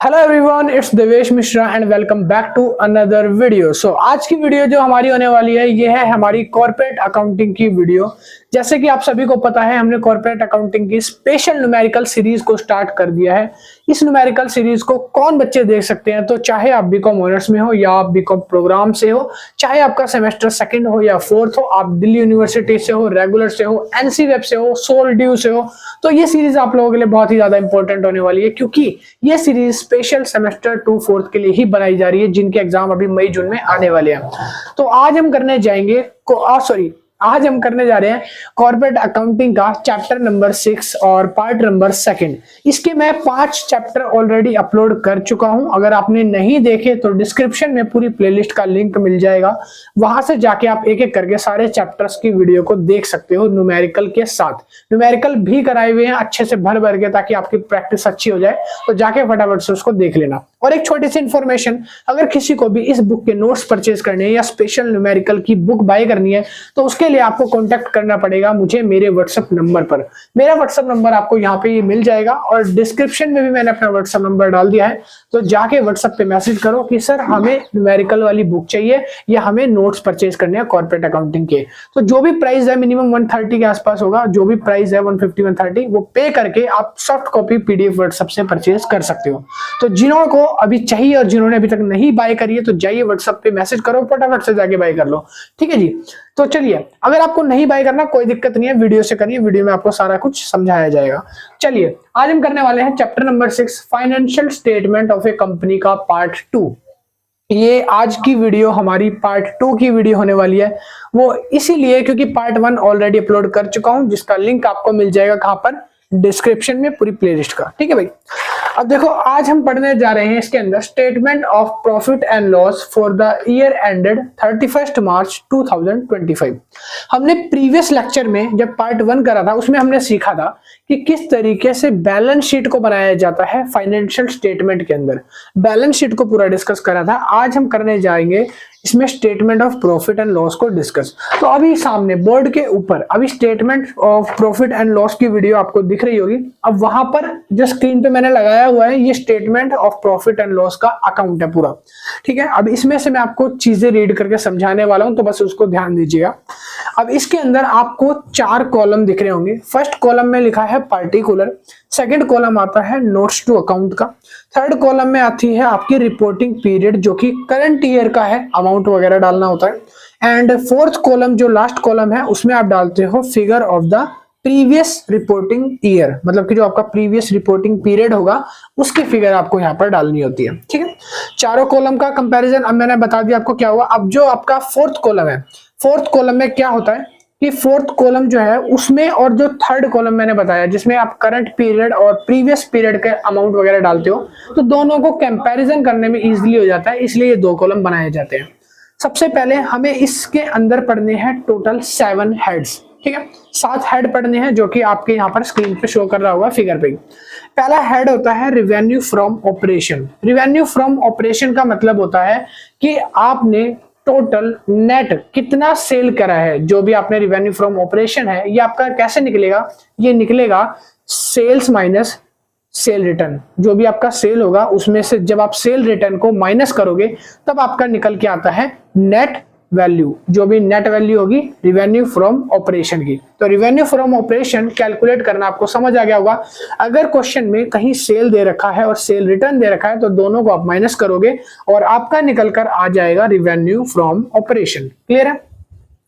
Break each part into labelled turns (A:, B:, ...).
A: Hello everyone, it's Devesh Mishra and welcome back to another video. So आज की video जो हमारी होने वाली है ये है हमारी कॉर्पोरेट अकाउंटिंग की वीडियो। जैसे कि आप सभी को पता है, हमने कॉर्पोरेट अकाउंटिंग की स्पेशल न्यूमेरिकल सीरीज को स्टार्ट कर दिया है। इस न्यूमेरिकल सीरीज को कौन बच्चे देख सकते हैं? तो चाहे आप बीकॉम ऑनर्स में हो या आप बीकॉम प्रोग्राम से हो, चाहे आपका सेमेस्टर सेकंड हो या फोर्थ हो, आप दिल्ली यूनिवर्सिटी से हो, रेगुलर से हो, एनसी वेब से हो, सोल ड्यू से हो, तो ये सीरीज आप लोगों के लिए बहुत ही ज्यादा इंपॉर्टेंट होने वाली है, क्योंकि ये सीरीज स्पेशल सेमेस्टर 2 4th के लिए ही बनाई जा रही है, जिनके एग्जाम अभी मई जून में आने वाले हैं। तो आज हम करने जा रहे हैं कॉर्पोरेट अकाउंटिंग का चैप्टर नंबर 6 और पार्ट नंबर 2। इसके मैं 5 चैप्टर ऑलरेडी अपलोड कर चुका हूं। अगर आपने नहीं देखे तो डिस्क्रिप्शन में पूरी प्लेलिस्ट का लिंक मिल जाएगा, वहां से जाके आप एक एक करके सारे चैप्टर्स की वीडियो को देख सकते हो न्यूमेरिकल के साथ। न्यूमेरिकल भी कराए हुए हैं अच्छे से भर भर के, ताकि आपकी प्रैक्टिस अच्छी हो जाए। तो जाके फटाफट से उसको देख लेना। और एक छोटी सी इंफॉर्मेशन, अगर किसी को भी इस बुक के नोट्स परचेज करने हैं या स्पेशल न्यूमेरिकल की बुक बाय करनी है, तो उसके लिए आपको कांटेक्ट करना पड़ेगा मुझे मेरे व्हाट्सएप नंबर पर। मेरा व्हाट्सएप नंबर आपको यहाँ पे मिल जाएगा और डिस्क्रिप्शन में भी मैंने अपना व्हाट्सएप नंबर डाल दिया है। तो जाके व्हाट्सएप पे मैसेज करो कि सर हमें न्यूमेरिकल वाली बुक चाहिए या हमें नोट्स परचेज करने हैं कॉर्पोरेट अकाउंटिंग के। तो जो भी प्राइस है मिनिमम 130 के आसपास होगा, जो भी प्राइस है 150 130 वो पे करके आप सॉफ्ट कॉपी पीडीएफ व्हाट्सएप से परचेज कर सकते हो। तो जिन्हों को अभी चाहिए और जिन्होंने अभी तक नहीं बाय करी है, तो जाइए व्हाट्सएप पे मैसेज करो, फटाफट से जाके बाय कर लो। ठीक है जी। तो चलिए, अगर आपको नहीं बाय करना कोई दिक्कत नहीं है, वीडियो से करिए, वीडियो में आपको सारा कुछ समझाया जाएगा। चलिए, आज हम करने वाले हैं chapter number 6 financial statement of A company का पार्ट 2। ये आज की वीडियो हमारी पार्ट 2 की वीडियो होने वाली है। वो इसीलिए क्योंकि पार्ट 1 ऑलरेडी अपलोड कर चुका हूं, जिसका लिंक आपको मिल जाएगा कहां पर? डिस्क्रिप्शन में, पूरी प्लेलिस्ट का। ठीक है भाई। अब देखो, आज हम पढ़ने जा रहे हैं इसके अंदर statement of profit and loss for the year ended 31 मार्च 2025। हमने प्रीवियस लेक्चर में जब पार्ट 1 करा था, उसमें हमने सीखा था कि किस तरीके से बैलेंस शीट को बनाया जाता है फाइनेंशियल स्टेटमेंट के अंदर। बैलेंस शीट को पूरा डिस्कस करा था। आज हम करने जाएंगे इसमें statement of profit and loss को डिस्कस। तो अभी सामने बोर्ड के ऊपर अभी statement of profit and loss की वीडियो आपको दिख रही होगी। अब वहां पर जो स्क्रीन पे मैंने लगाया हुआ है, ये statement of profit and loss का अकाउंट है पूरा। ठीक है। अब इसमें से मैं आपको चीजें रीड करके समझाने वाला हूं, तो बस उसको ध्यान दीजिएगा। अब इसके अंदर आपको 4 कॉलम दिख रहे होंगे। फर्स्ट कॉलम में लिखा है पार्टिकुलर, सेकंड कॉलम आता है नोट्स टू अकाउंट का, थर्ड कॉलम में आती है आपकी रिपोर्टिंग पीरियड, जो कि करंट ईयर का है, अमाउंट वगैरह डालना होता है। एंड फोर्थ कॉलम जो लास्ट कॉलम है, उसमें आप डालते हो figure of the previous reporting year, मतलब कि जो आपका प्रीवियस रिपोर्टिंग पीरियड होगा उसकी फिगर आपको यहाँ पर डालनी होती है। ठीक है। चारों कॉलम का कंपैरिजन अब मैंने बता दिया आपको क्या हुआ। अब जो आपका फोर्थ कॉलम है, फोर्थ कॉलम में क्या होता है कि फोर्थ कॉलम जो है उसमें, और जो थर्ड कॉलम मैंने बताया जिसमें आप करंट पीरियड और प्रीवियस पीरियड के अमाउंट वगैरह डालते हो, तो दोनों को कंपैरिजन करने में इजीली हो जाता है, इसलिए ये 2 कॉलम बनाए जाते हैं। सबसे पहले हमें इसके अंदर पढ़ने हैं टोटल 7 हेड्स। ठीक है। 7 हेड पढ़ने हैं, जो कि आपके यहाँ पर स्क्रीन पे शो कर रहा होगा फिगर पे। पहला हेड होता है revenue from operation. Revenue from operation का मतलब होता है कि आपने टोटल नेट कितना सेल करा है। जो भी आपने रिवेन्यू फ्रॉम ऑपरेशन है, ये आपका कैसे निकलेगा? ये निकलेगा सेल्स माइनस सेल रिटर्न। जो भी आपका सेल होगा उसमें से जब आप सेल रिटर्न को माइनस करोगे, तब आपका निकल के आता है नेट वैल्यू। जो भी नेट वैल्यू होगी रिवेन्यू फ्रॉम ऑपरेशन की। तो रिवेन्यू फ्रॉम ऑपरेशन कैलकुलेट करना आपको समझ आ गया होगा। अगर क्वेश्चन में कहीं सेल दे रखा है और सेल रिटर्न दे रखा है, तो दोनों को आप माइनस करोगे और आपका निकल कर आ जाएगा रिवेन्यू फ्रॉम ऑपरेशन। क्लियर है?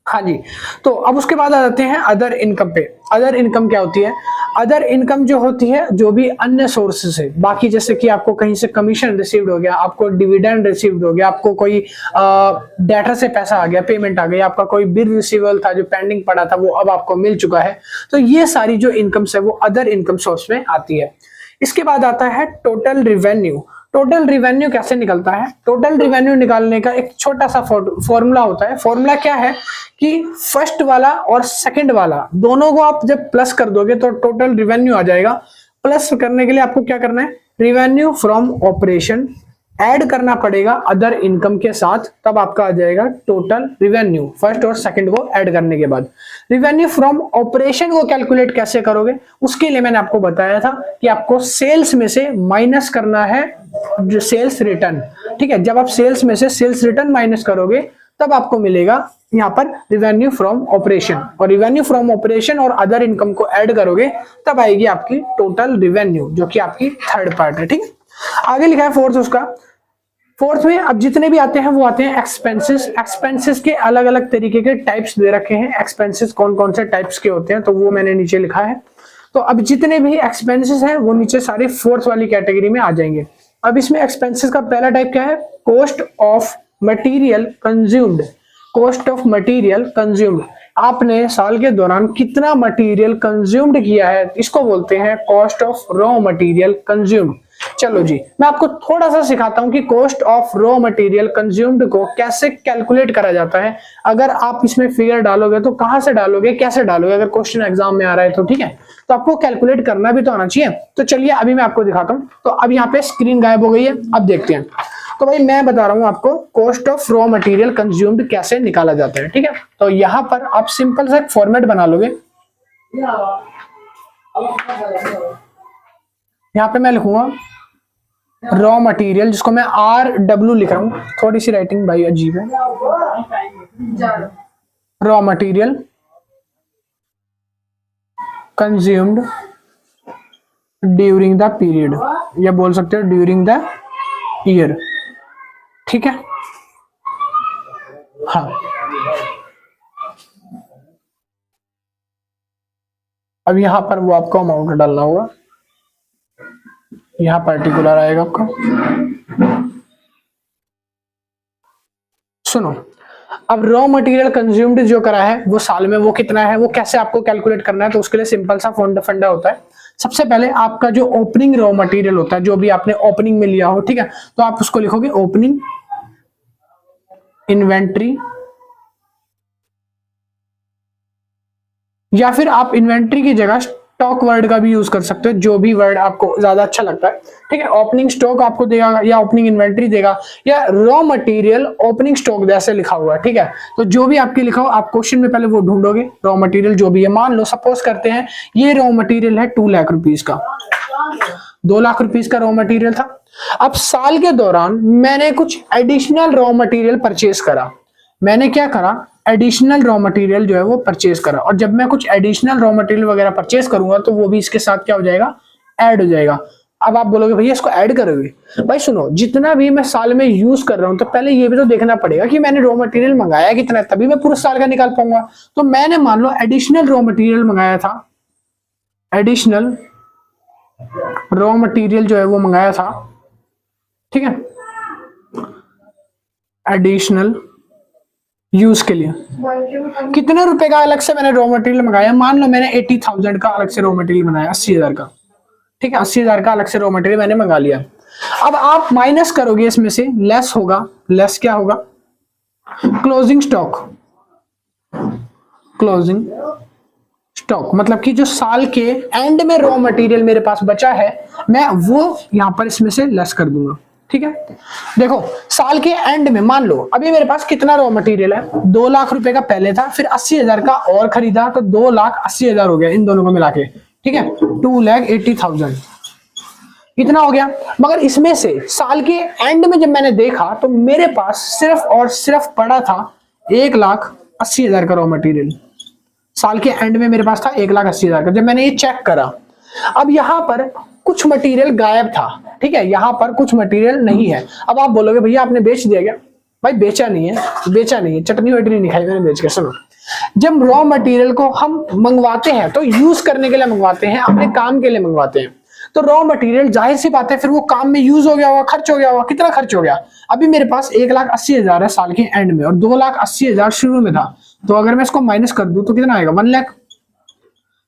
A: हाँ जी। तो अब उसके बाद आ जाते हैं अदर इनकम पे। अदर इनकम क्या होती है? अदर इनकम जो होती है, जो भी अन्य सोर्सेस है, बाकी जैसे कि आपको कहीं से कमीशन रिसीव्ड हो गया, आपको डिविडेंड रिसीव्ड हो गया, आपको कोई डेटा से पैसा आ गया, पेमेंट आ गई, आपका कोई बिल रिसीवेबल था जो पेंडिंग पड़ा था, वो अब आपको मिल चुका है। तो ये सारी जो इनकम्स है वो अदर इनकम सोर्स में आती है। इसके बाद आता है टोटल रिवेन्यू। टोटल रिवेन्यू कैसे निकलता है? टोटल रिवेन्यू निकालने का एक छोटा सा फॉर्मूला होता है। फॉर्मूला क्या है कि फर्स्ट वाला और सेकंड वाला दोनों को आप जब प्लस कर दोगे तो टोटल रिवेन्यू आ जाएगा। प्लस करने के लिए आपको क्या करना है? रिवेन्यू फ्रॉम ऑपरेशन ऐड करना पड़ेगा अदर इनकम के साथ, तब आपका आ जाएगा टोटल रिवेन्यू। फर्स्ट और सेकंड को ऐड करने के बाद रिवेन्यू फ्रॉम ऑपरेशन को कैलकुलेट कैसे करोगे, उसके लिए मैंने आपको बताया था कि आपको सेल्स में से माइनस करना है सेल्स रिटर्न, ठीक है। जब आप सेल्स में से सेल्स रिटर्न माइनस करोगे तब आपको मिलेगा यहाँ पर रिवेन्यू फ्रॉम ऑपरेशन, और रिवेन्यू फ्रॉम ऑपरेशन और अदर इनकम को ऐड करोगे तब आएगी आपकी टोटल रिवेन्यू, जो कि आपकी थर्ड पार्ट है, ठीक है। आगे लिखा है फोर्थ उसका, फोर्थ में अब जितने भी आते हैं वो आते हैं एक्सपेंसेस। एक्सपेंसेस के अलग अलग तरीके के टाइप्स दे रखे हैं, एक्सपेंसेस कौन कौन से टाइप्स के होते हैं तो वो मैंने नीचे लिखा है। तो अब जितने भी एक्सपेंसेस हैं वो नीचे सारे फोर्थ वाली कैटेगरी में आ जाएंगे। अब इसमें एक्सपेंसेस का पहला टाइप क्या है, cost of material consumed. Cost of material consumed, आपने साल के दौरान कितना मटेरियल कंज्यूम्ड किया है, इसको बोलते हैं cost of raw material consumed. चलो जी, मैं आपको थोड़ा सा सिखाता हूं कि cost of raw material consumed को कैसे कैलकुलेट करा जाता है। अगर आप इसमें फिगर डालोगे तो कहां से डालोगे, कैसे डालोगे, अगर क्वेश्चन एग्जाम में आ रहा है तो ठीक है, तो आपको कैलकुलेट करना भी तो आना चाहिए। तो चलिए अभी मैं आपको दिखाता हूं। तो अब यहाँ पे स्क्रीन गायब हो गई है, अब देखते हैं। तो भाई मैं बता रहा हूं आपको cost of raw material consumed कैसे निकाला जाता है, ठीक है। तो यहाँ पर आप सिंपल सा एक फॉर्मेट बना लोगे। यहाँ पे मैं लिखूंगा रॉ मटेरियल, जिसको मैं RW लिख रहा हूं, थोड़ी सी राइटिंग भाई अजीब है। Raw material consumed during the period, या बोल सकते हो ड्यूरिंग द ईयर, ठीक है। हाँ, अब यहां पर वो आपको अमाउंट डालना होगा, यहां पर्टिकुलर आएगा आपका। सुनो, अब रॉ मटेरियल कंज्यूम्ड जो करा है वो साल में वो कितना है, वो कैसे आपको कैलकुलेट करना है, तो उसके लिए सिंपल सा फंडा होता है। सबसे पहले आपका जो ओपनिंग रॉ मटेरियल होता है, जो भी आपने ओपनिंग में लिया हो, ठीक है, तो आप उसको लिखोगे ओपनिंग इन्वेंट्री, या फिर आप इन्वेंट्री की जगह स्टॉक वर्ड का भी यूज कर सकते हो, जो भी वर्ड आपको ज्यादा अच्छा लगता है, ठीक है। ओपनिंग स्टॉक आपको देगा या ओपनिंग इन्वेंट्री देगा, या रॉ मटेरियल ओपनिंग स्टॉक जैसे लिखा हुआ है, ठीक है। तो जो भी आपके लिखा हो आप क्वेश्चन में पहले वो ढूंढोगे, रॉ मटेरियल जो भी है। मान लो सपोज करते हैं ये रॉ मटेरियल है 2 लाख रुपीज का, 2 लाख रुपीज का रॉ मटेरियल था। अब साल के दौरान मैंने कुछ एडिशनल रॉ मटेरियल परचेज करा। मैंने क्या करा, एडिशनल रॉ मटेरियल जो है वो परचेज करा, और जब मैं कुछ एडिशनल रॉ मटेरियल वगैरह परचेज करूंगा तो वो भी इसके साथ क्या हो जाएगा, ऐड हो जाएगा। अब आप बोलोगे भैया इसको ऐड करोगे, भाई सुनो, जितना भी मैं साल में यूज कर रहा हूं तो पहले ये भी तो देखना पड़ेगा कि मैंने रॉ मटेरियल मंगाया कितना है, तभी मैं पूरे साल का निकाल पाऊंगा। तो मैंने मान लो एडिशनल रॉ मटेरियल मंगाया था, एडिशनल रॉ मटेरियल जो है वो मंगाया था, ठीक है, एडिशनल यूज के लिए। कितने रुपए का अलग से मैंने रॉ मटेरियल मंगाया, मान लो मैंने 80,000 का अलग से रॉ मटेरियल बनाया, 80,000 का, ठीक है, 80,000 का अलग से रॉ मटेरियल मैंने मंगा लिया। अब आप माइनस करोगे इसमें से, लेस होगा, लेस क्या होगा, क्लोजिंग स्टॉक। क्लोजिंग स्टॉक मतलब कि जो साल के एंड में रॉ मटेरियल मेरे पास बचा है, मैं वो यहां पर इसमें से लेस कर दूंगा, ठीक है। देखो साल के एंड में मान लो अभी मेरे पास कितना रॉ मटेरियल है, 2 लाख रुपए का पहले था, फिर 80,000 का और खरीदा तो 2,80,000 हो गया इन दोनों को मिला के, ठीक है, 2,80,000 इतना हो गया। मगर इसमें से साल के एंड में जब मैंने देखा तो मेरे पास सिर्फ और सिर्फ पड़ा था 1,80,000 का रॉ मटेरियल। साल के एंड में मेरे पास था 1,80,000 का। जब मैंने ये चेक करा, अब यहां पर कुछ मटेरियल गायब था, ठीक है, यहां पर कुछ मटेरियल नहीं है। अब आप बोलोगे भैया आपने बेच दिया क्या, भाई बेचा नहीं है, बेचा नहीं है, चटनी वटनी नहीं खाई मैंने बेच के। सुनो, जब रॉ मटेरियल को हम मंगवाते हैं तो यूज करने के लिए मंगवाते हैं, अपने काम के लिए मंगवाते हैं। तो रॉ मटेरियल जाहिर सी बात है फिर वो काम में यूज हो गया होगा, खर्च हो गया होगा। कितना खर्च हो गया, अभी मेरे पास 1,80,000 है साल के एंड में और 2,80,000 शुरू में था, तो अगर मैं इसको माइनस कर दूं तो कितना आएगा, 1 लाख।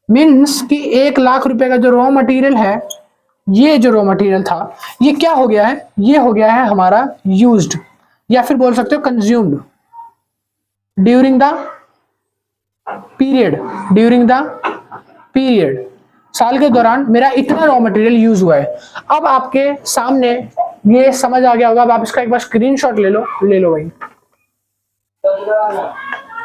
A: मीन्स कि 1 लाख रुपए का जो रॉ मटेरियल है, ये जो रॉ मटेरियल था ये क्या हो गया है, ये हो गया है हमारा यूज्ड, या फिर बोल सकते हो consumed during the period. During the period, साल के दौरान मेरा इतना रॉ मटेरियल यूज हुआ है। अब आपके सामने ये समझ आ गया होगा, अब आप इसका एक बार स्क्रीनशॉट ले लो भाई,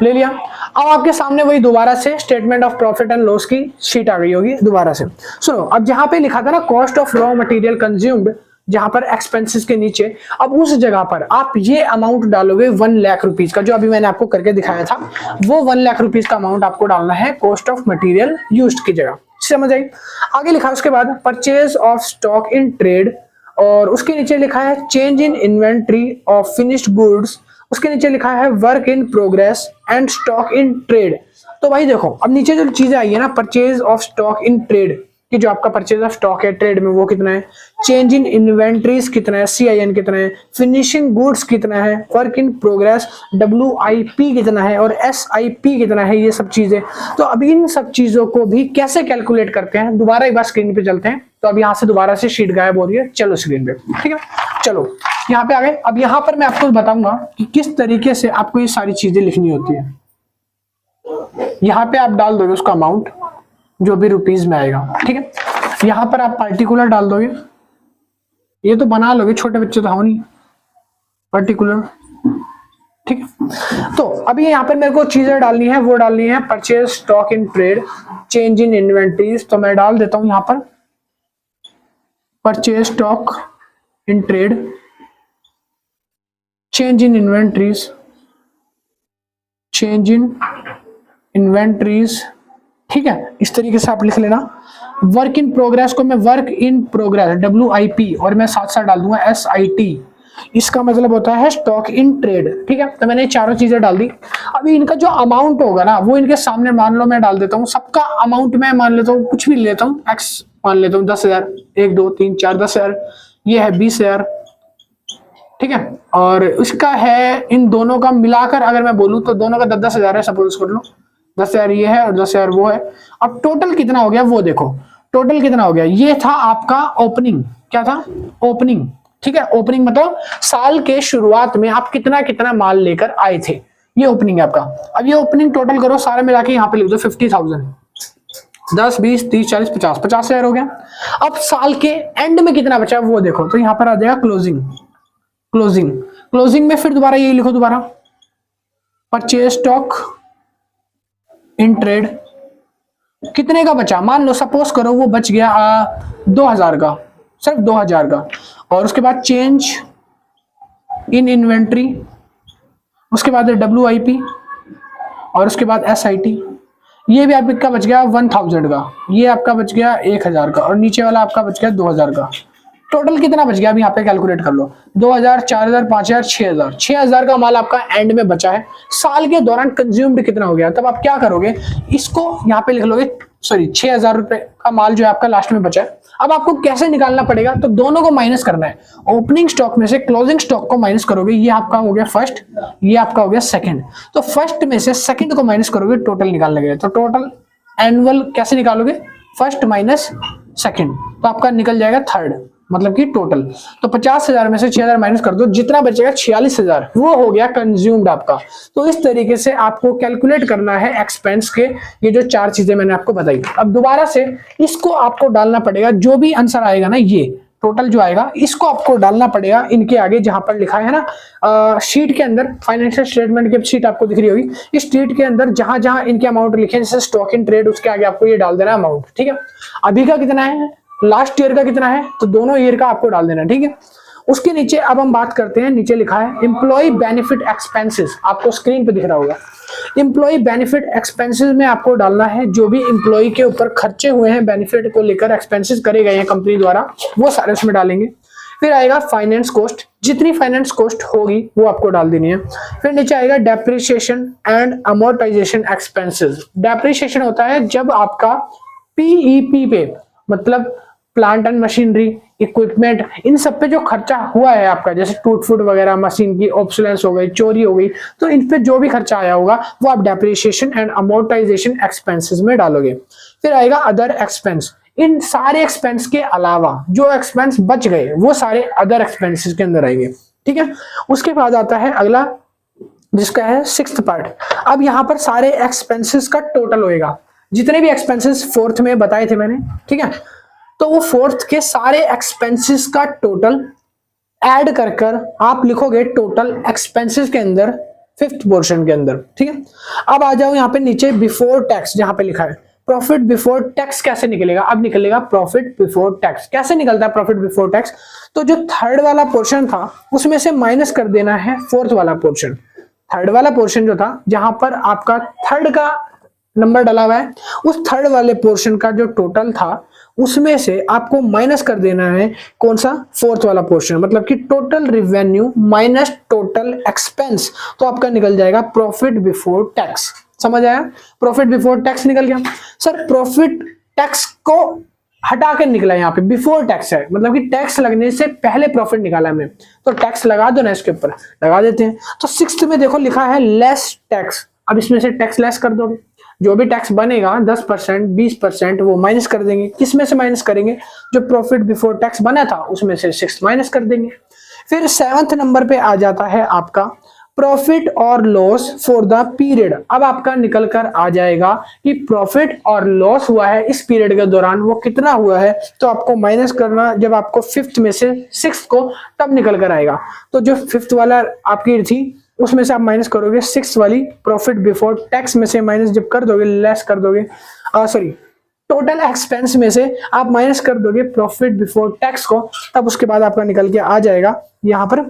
A: ले लिया। अब आपके सामने वही दोबारा से statement of profit and loss की शीट आ गई होगी दोबारा से। सुनो, अब जहां पे लिखा था ना cost of raw material consumed, जहां पर एक्सपेंसेस के नीचे, अब उस जगह पर आप ये अमाउंट डालोगे 1 लाख रुपीज का, जो अभी मैंने आपको करके दिखाया था, वो 1 लाख रुपीज का अमाउंट आपको डालना है कॉस्ट ऑफ मटेरियल यूज्ड की जगह। समझ आई? आगे लिखा उसके बाद purchase of stock in trade, और उसके नीचे लिखा है change in inventory of finished goods, उसके नीचे लिखा है work in progress and stock in trade. तो भाई देखो, अब नीचे जो चीजें आई है ना, purchase of stock in trade कि जो आपका परचेज ऑफ स्टॉक है ट्रेड में वो कितना है, चेंज इन इन्वेंट्रीज कितना है, CIN कितना है, फिनिशिंग गुड्स कितना है, वर्क इन प्रोग्रेस WIP कितना है, और SIP कितना है, ये सब चीजें। तो अब इन सब चीजों को भी कैसे कैलकुलेट करते हैं, दोबारा एक बार स्क्रीन पे चलते हैं। तो अब यहाँ से दोबारा से शीट गायब हो रही है, चलो स्क्रीन पे, ठीक है, चलो यहाँ पे आ गए। अब यहाँ पर मैं आपको बताऊंगा कि किस तरीके से आपको ये सारी चीजें लिखनी होती है। यहाँ पे आप डाल दोगे उसका अमाउंट जो भी रुपीज में आएगा, ठीक है। यहाँ पर आप पार्टिकुलर डाल दोगे, ये तो बना लोगे, छोटे बच्चे तो हो नहीं, पर्टिकुलर, ठीक है। तो अभी यहाँ पर मेरे को चीजें डालनी है, वो डालनी है purchase stock in trade, change in inventories. तो मैं डाल देता हूं यहाँ पर purchase stock in trade, change in inventories, change in inventories, ठीक है। इस तरीके से आप लिख लेना। वर्क इन प्रोग्रेस को मैं वर्क इन प्रोग्रेस WIP, और मैं साथ साथ डाल दूंगा SIT, इसका मतलब होता है स्टॉक इन ट्रेड, ठीक है। तो मैंने चारों चीजें डाल दी। अभी इनका जो अमाउंट होगा ना, वो इनके सामने मान लो मैं डाल देता हूँ, सबका अमाउंट मैं मान लेता हूँ, कुछ भी लेता हूँ, X मान लेता हूँ 10,000, 1 2 3 4 10,000, ये है 20,000, ठीक है। और इसका है इन दोनों का मिलाकर अगर मैं बोलूँ तो दोनों का 10,000 है, सपोज कर लो 10,000 ये है और 10,000 वो है। अब टोटल कितना हो गया वो देखो, टोटल कितना हो गया, ये था आपका ओपनिंग, क्या था, ओपनिंग, ठीक है। ओपनिंग मतलब साल के शुरुआत में आप कितना कितना माल लेकर आए थे, ये ओपनिंग है आपका। अब ये ओपनिंग टोटल करो, सारे मिला के यहाँ पे लिख दो 50,000, 10 20 30 40 50, 50,000 हो गया। अब साल के एंड में कितना बचा वो देखो, तो यहाँ पर आ जाएगा क्लोजिंग, क्लोजिंग, क्लोजिंग में फिर दोबारा यही लिखो, दोबारा परचेज स्टॉक इन ट्रेड, कितने का बचा, मान लो सपोज करो वो बच गया 2,000 का, सिर्फ 2,000 का। और उसके बाद चेंज इन इन्वेंट्री, उसके बाद WIP, और उसके बाद SIT, ये भी आपका बच गया 1,000 का, ये आपका बच गया 1,000 का, और नीचे वाला आपका बच गया 2,000 का। टोटल कितना बच गया अभी यहाँ पे कैलकुलेट कर लो, 2,000 4,000 5,000 6,000, 6,000 का माल आपका एंड में बचा है। साल के दौरान कंज्यूम्ड कितना हो गया, तब आप क्या करोगे, इसको यहाँ पे लिख लोगे, सॉरी 6,000 रुपए का माल जो है आपका लास्ट में बचा है। अब आपको कैसे निकालना पड़ेगा, तो दोनों को माइनस करना है, ओपनिंग स्टॉक में से क्लोजिंग स्टॉक को माइनस करोगे, ये आपका हो गया फर्स्ट, ये आपका हो गया सेकंड। तो फर्स्ट में से सेकंड को माइनस करोगे, टोटल निकालना लगेगा। तो टोटल एनुअल कैसे निकालोगे, फर्स्ट माइनस सेकंड, तो आपका निकल जाएगा थर्ड, मतलब कि टोटल। तो 50,000 में से 6,000 माइनस कर दो, जितना बचेगा 46,000, वो हो गया कंज्यूम्ड आपका। तो इस तरीके से आपको कैलकुलेट करना है एक्सपेंस के, ये जो 4 चीजें मैंने आपको बताई। अब दोबारा से इसको आपको डालना पड़ेगा, जो भी आंसर आएगा ना, ये टोटल जो आएगा इसको आपको डालना पड़ेगा इनके आगे, जहां पर लिखा है ना शीट के अंदर, फाइनेंशियल स्टेटमेंट की शीट आपको दिख रही होगी, इस शीट के अंदर जहां जहां इनके अमाउंट लिखे हैं, जैसे स्टॉक इन ट्रेड, उसके आगे आपको ये डाल देना अमाउंट, ठीक है। अभी का कितना है, लास्ट ईयर का कितना है, तो दोनों ईयर का आपको डाल देना, ठीक है। उसके नीचे अब हम बात करते हैं, नीचे लिखा है एम्प्लॉय बेनिफिट एक्सपेंसेस, आपको स्क्रीन पे दिख रहा होगा। एम्प्लॉय बेनिफिट एक्सपेंसेस में आपको डालना है जो भी एम्प्लॉय के ऊपर खर्चे हुए हैं, बेनिफिट को लेकर एक्सपेंसेस करे गए हैं कंपनी द्वारा, वो सारे उसमें डालेंगे। फिर आएगा फाइनेंस कॉस्ट, जितनी फाइनेंस कॉस्ट होगी वो आपको डाल देनी है। फिर नीचे आएगा depreciation and amortisation expenses. Depreciation होता है जब आपका PEP पे, मतलब प्लांट एंड मशीनरी, इक्विपमेंट, इन सब पे जो खर्चा हुआ है आपका, जैसे टूट फूट वगैरह, मशीन की ऑब्सोलेंस हो गई, चोरी हो गई, तो इन पे जो भी खर्चा आया होगा वो आप डेप्रिसिएशन एंड अमोर्टाइजेशन एक्सपेंसेस में डालोगे। फिर आएगा अदर एक्सपेंस, इन सारे एक्सपेंस के अलावा जो एक्सपेंस बच गए वो सारे अदर एक्सपेंसेस के अंदर आएंगे, ठीक है। उसके बाद आता है अगला, जिसका है 6th पार्ट। अब यहाँ पर सारे एक्सपेंसेस का टोटल होएगा, जितने भी एक्सपेंसेस 4th में बताए थे मैंने, ठीक है। तो वो 4th के सारे एक्सपेंसेस का टोटल ऐड कर कर आप लिखोगे टोटल एक्सपेंसेस के अंदर 5th पोर्शन के अंदर, ठीक है। अब आ जाओ यहाँ पे नीचे बिफोर टैक्स, जहां पे लिखा है प्रॉफिट बिफोर टैक्स कैसे निकलेगा? अब निकलेगा प्रॉफिट बिफोर टैक्स। कैसे निकलता है प्रॉफिट बिफोर टैक्स? तो जो थर्ड वाला पोर्शन था उसमें से माइनस कर देना है फोर्थ वाला पोर्शन। थर्ड वाला पोर्शन जो था, जहां पर आपका थर्ड का नंबर डला हुआ है, उस थर्ड वाले पोर्शन का जो टोटल था उसमें से आपको माइनस कर देना है कौन सा? फोर्थ वाला पोर्शन, मतलब कि total revenue minus total expense, तो आपका निकल जाएगा प्रॉफिट बिफोर टैक्स। समझ आया? प्रॉफिट बिफोर टैक्स निकल गया। सर प्रॉफिट टैक्स को हटा के निकला, यहाँ पे बिफोर टैक्स है, मतलब कि टैक्स लगने से पहले प्रॉफिट निकाला हमने, तो टैक्स लगा दो ना, इसके ऊपर लगा देते हैं। तो सिक्स्थ में देखो लिखा है लेस टैक्स। अब इसमें से टैक्स लेस कर दोगे, जो भी टैक्स बनेगा 10%, 20% वो माइनस कर देंगे। किसमें से माइनस करेंगे? जो प्रॉफिट बिफोर टैक्स बना था उसमें से 6 माइनस कर देंगे। फिर 7th नंबर पे आ जाता है आपका प्रॉफिट और लॉस फॉर द पीरियड। अब आपका निकल कर आ जाएगा कि प्रॉफिट और लॉस हुआ है इस पीरियड के दौरान, वो कितना हुआ है, तो आपको माइनस करना जब आपको 5th में से 6th को, तब निकल कर आएगा। तो जो 5th वाला आपकी थी उसमें से आप माइनस करोगे 6th वाली, प्रॉफिट बिफोर टैक्स में से माइनस जब कर दोगे, लेस कर दोगे, सॉरी टोटल एक्सपेंस में से आप माइनस कर दोगे प्रॉफिट बिफोर टैक्स को, तब उसके बाद आपका निकल के आ जाएगा यहाँ पर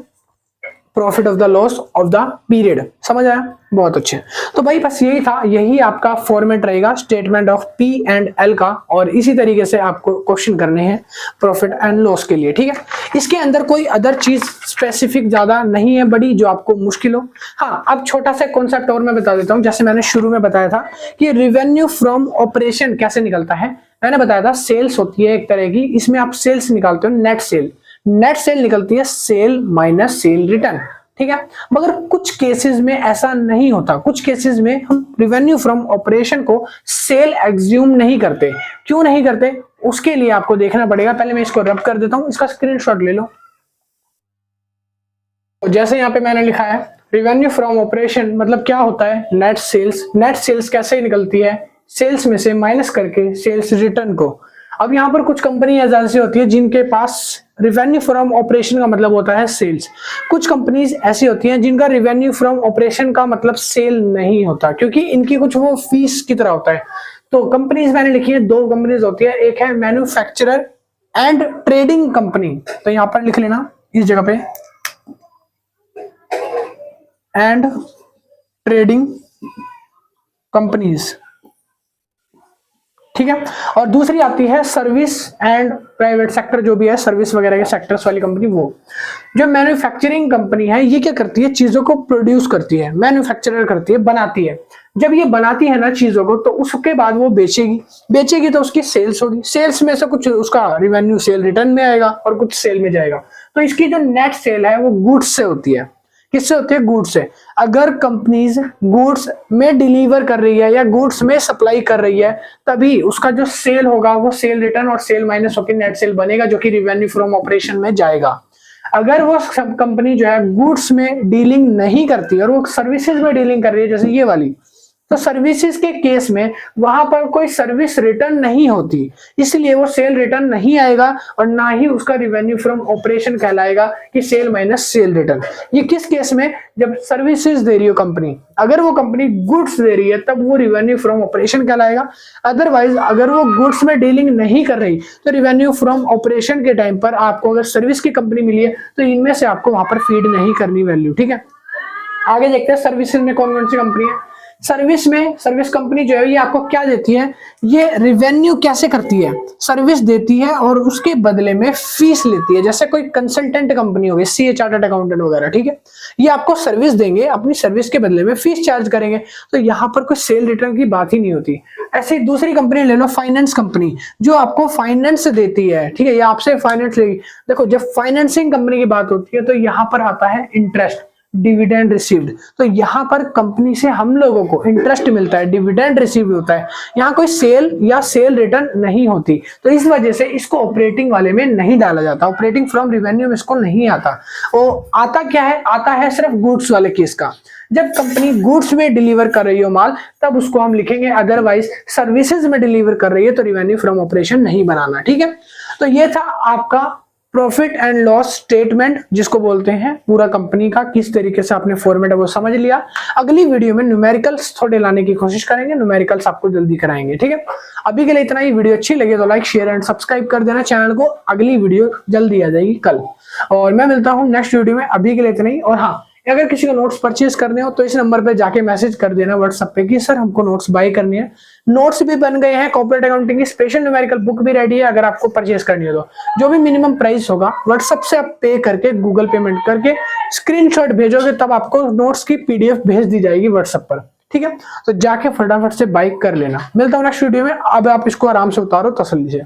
A: profit of the loss of the period. समझ आया? बहुत अच्छे। तो भाई बस यही था, यही आपका फॉर्मेट रहेगा statement of P and L का, और इसी तरीके से आपको क्वेश्चन करने हैं प्रॉफिट एंड लॉस के लिए। ठीक है, इसके अंदर कोई अदर चीज स्पेसिफिक ज्यादा नहीं है बड़ी जो आपको मुश्किल हो। हाँ, अब छोटा सा कॉन्सेप्ट और मैं बता देता हूँ। जैसे मैंने शुरू में बताया था कि रिवेन्यू फ्रॉम ऑपरेशन कैसे निकलता है, मैंने बताया था सेल्स होती है एक तरह की, इसमें आप सेल्स निकालते हो, नेट सेल। नेट सेल निकलती है सेल माइनस सेल रिटर्न। ठीक है, मगर कुछ केसेस में ऐसा नहीं होता। कुछ केसेस में हम रिवेन्यू फ्रॉम ऑपरेशन को सेल एग्ज्यूम नहीं करते। क्यों नहीं करते, उसके लिए आपको देखना पड़ेगा। पहले मैं इसको रब कर देता हूं, इसका स्क्रीनशॉट ले लो। जैसे यहाँ पे मैंने लिखा है रिवेन्यू फ्रॉम ऑपरेशन मतलब क्या होता है? Net sales. नेट सेल्स कैसे निकलती है? सेल्स में से माइनस करके सेल्स रिटर्न को। अब यहाँ पर कुछ कंपनी ऐसी होती है जिनके पास रिवेन्यू फ्रॉम ऑपरेशन का मतलब होता है सेल्स। कुछ कंपनीज ऐसी होती हैं जिनका रिवेन्यू फ्रॉम ऑपरेशन का मतलब सेल नहीं होता, क्योंकि इनकी कुछ वो फीस की तरह होता है। तो कंपनीज मैंने लिखी है, 2 कंपनीज होती है, एक है मैन्युफैक्चरर एंड ट्रेडिंग कंपनी। तो यहाँ पर लिख लेना इस जगह पे, एंड ट्रेडिंग कंपनीज। ठीक है, और दूसरी आती है सर्विस एंड प्राइवेट सेक्टर, जो भी है सर्विस वगैरह के सेक्टर्स वाली कंपनी। वो जो मैन्युफैक्चरिंग कंपनी है ये क्या करती है? चीजों को प्रोड्यूस करती है, मैन्युफैक्चरर करती है, बनाती है। जब ये बनाती है ना चीजों को, तो उसके बाद वो बेचेगी तो उसकी सेल्स होगी। सेल्स में से कुछ उसका रिवेन्यू सेल रिटर्न में आएगा और कुछ सेल में जाएगा। तो इसकी जो नेट सेल है वो गुड्स से होती है। किससे होती है? गुड्स से। अगर कंपनीज गुड्स में डिलीवर कर रही है या गुड्स में सप्लाई कर रही है, तभी उसका जो सेल होगा वो सेल रिटर्न और सेल माइनस होकर नेट सेल बनेगा, जो कि रिवेन्यू फ्रॉम ऑपरेशन में जाएगा। अगर वो कंपनी जो है गुड्स में डीलिंग नहीं करती और वो सर्विसेज में डीलिंग कर रही है, जैसे ये वाली, तो सर्विसेज के केस में वहां पर कोई सर्विस रिटर्न नहीं होती, इसलिए वो सेल रिटर्न नहीं आएगा और ना ही उसका रिवेन्यू फ्रॉम ऑपरेशन कहलाएगा कि सेल माइनस सेल रिटर्न। ये किस केस में? जब सर्विसेज दे रही हो कंपनी। अगर वो कंपनी गुड्स दे रही है तब वो रिवेन्यू फ्रॉम ऑपरेशन कहलाएगा। अदरवाइज अगर वो गुड्स में डीलिंग नहीं कर रही तो रिवेन्यू फ्रॉम ऑपरेशन के टाइम पर आपको अगर सर्विस की कंपनी मिली है तो इनमें से आपको वहां पर फीड नहीं करनी वैल्यू। ठीक है, आगे देखते हैं सर्विसेज में कौन कौन सी कंपनी है। सर्विस में सर्विस कंपनी जो है ये आपको क्या देती है? ये रिवेन्यू कैसे करती है? सर्विस देती है और उसके बदले में फीस लेती है। जैसे कोई कंसल्टेंट कंपनी हो गई, सीए, चार्टर्ड अकाउंटेंट वगैरह। ठीक है, ये आपको सर्विस देंगे, अपनी सर्विस के बदले में फीस चार्ज करेंगे। तो यहाँ पर कोई सेल रिटर्न की बात ही नहीं होती। ऐसे ही दूसरी कंपनी ले लो, फाइनेंस कंपनी, जो आपको फाइनेंस देती है। ठीक है, ये आपसे फाइनेंस लेगी। देखो, जब फाइनेंसिंग कंपनी की बात होती है तो यहाँ पर आता है इंटरेस्ट, डिविडेंड रिसीव्ड। तो यहाँ पर कंपनी से हम लोगों को इंटरेस्ट मिलता है, डिविडेंड रिसीव होता है। यहाँ कोई सेल या सेल रिटर्न नहीं होती, तो इस वजह से इसको ऑपरेटिंग वाले में नहीं डाला जाता। ऑपरेटिंग फ्रॉम रिवेन्यू में इसको नहीं आता। वो आता क्या है? आता है सिर्फ गुड्स वाले केस का। जब कंपनी गुड्स में डिलीवर कर रही हो माल, तब उसको हम लिखेंगे। अदरवाइज सर्विसेज में डिलीवर कर रही है तो रिवेन्यू फ्रॉम ऑपरेशन नहीं बनाना। ठीक है, तो ये था आपका प्रॉफिट एंड लॉस स्टेटमेंट जिसको बोलते हैं, पूरा कंपनी का किस तरीके से आपने फॉर्मेट है वो समझ लिया। अगली वीडियो में न्यूमेरिकल्स थोड़े लाने की कोशिश करेंगे, न्यूमेरिकल्स आपको जल्दी कराएंगे, ठीक है। अभी के लिए इतना ही। वीडियो अच्छी लगी तो लाइक शेयर एंड सब्सक्राइब कर देना चैनल को। अगली वीडियो जल्दी आ जाएगी कल, और मैं मिलता हूँ नेक्स्ट वीडियो में। अभी के लिए इतना ही। और हाँ, अगर किसी को नोट्स परचेज करने हो तो इस नंबर पे जाके मैसेज कर देना व्हाट्सएप पे कि सर हमको नोट्स बाय करनी है। नोट्स भी बन गए हैं, कॉर्पोरेट अकाउंटिंग की स्पेशल न्यूमेरिकल बुक भी रेडी है। अगर आपको परचेज करनी हो तो जो भी मिनिमम प्राइस होगा व्हाट्सएप से आप पे करके, गूगल पेमेंट करके स्क्रीनशॉट भेजोगे, तब आपको नोट्स की पीडीएफ भेज दी जाएगी व्हाट्सएप पर, ठीक है। तो जाके फटाफट से बाय कर लेना। मिलता हूँ नेक्स्ट वीडियो में। अब आप इसको आराम से उतारो तसल्ली से।